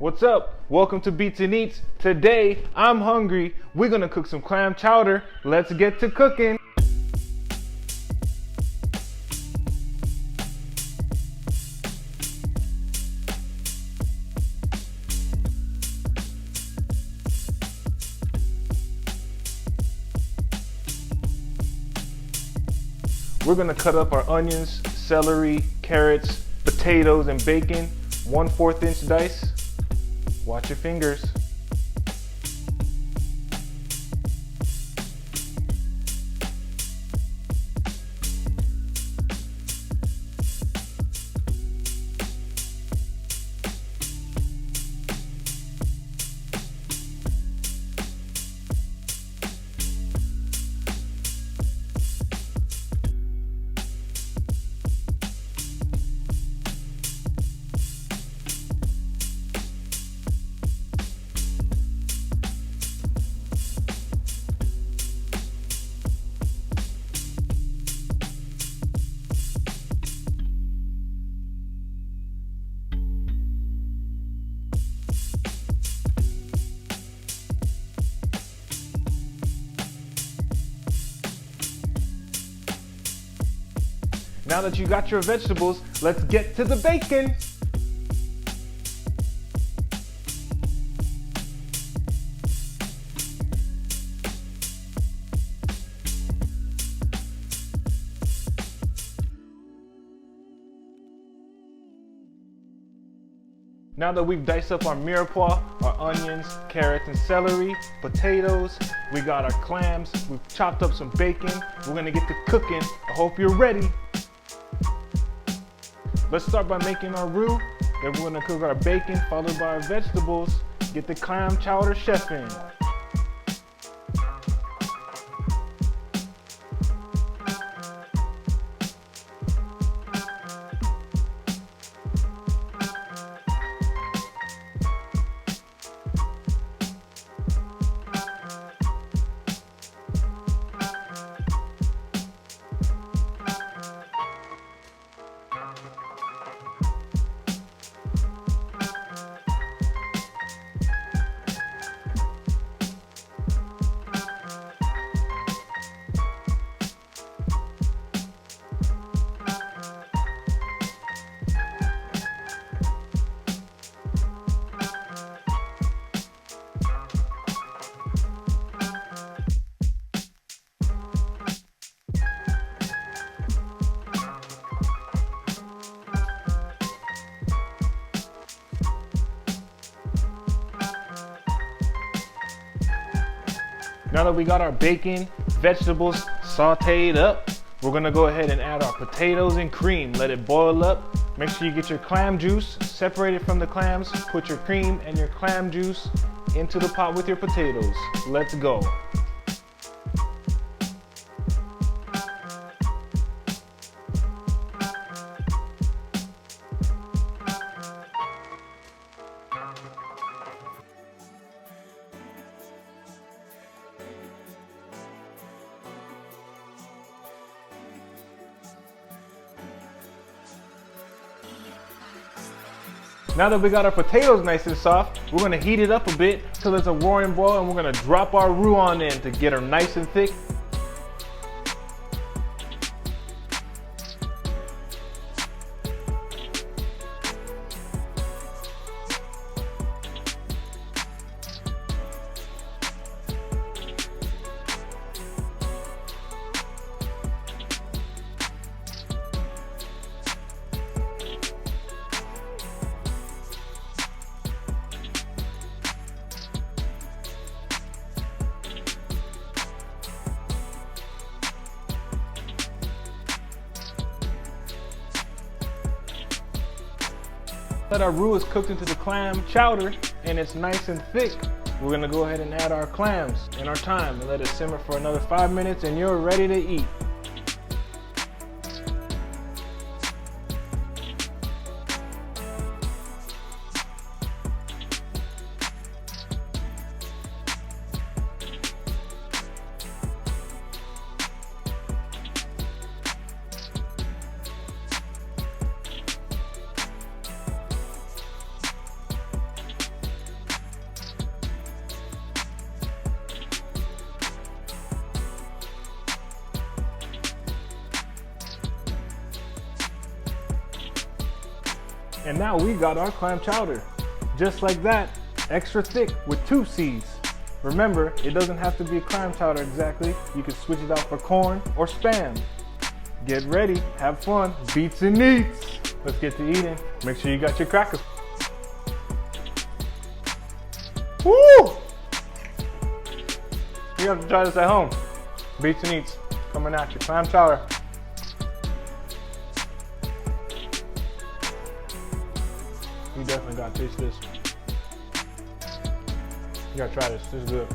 What's up? Welcome to Beats and Eats. Today, I'm hungry. We're gonna cook some clam chowder. Let's get to cooking. We're gonna cut up our onions, celery, carrots, potatoes, and bacon, 1/4 inch dice. Watch your fingers. Now that you got your vegetables, let's get to the bacon. Now that we've diced up our mirepoix, our onions, carrots, and celery, potatoes, we got our clams, we've chopped up some bacon, we're gonna get to cooking. I hope you're ready. Let's start by making our roux, then we're gonna cook our bacon, followed by our vegetables. Get the clam chowder chef in. Now that we got our bacon, vegetables sauteed up, we're gonna go ahead and add our potatoes and cream. Let it boil up. Make sure you get your clam juice separated from the clams. Put your cream and your clam juice into the pot with your potatoes. Let's go. Now that we got our potatoes nice and soft, we're gonna heat it up a bit till it's a roaring boil, and we're gonna drop our roux on in to get her nice and thick. That our roux is cooked into the clam chowder and it's nice and thick, we're gonna go ahead and add our clams and our thyme and let it simmer for another 5 minutes, and you're ready to eat. And now we got our clam chowder. Just like that, extra thick with 2 seeds. Remember, it doesn't have to be clam chowder exactly. You can switch it out for corn or Spam. Get ready, have fun, beats and eats. Let's get to eating. Make sure you got your crackers. Woo! You have to try this at home. Beats and eats, coming at you. Clam chowder. You definitely gotta taste this. You gotta try this. This is good.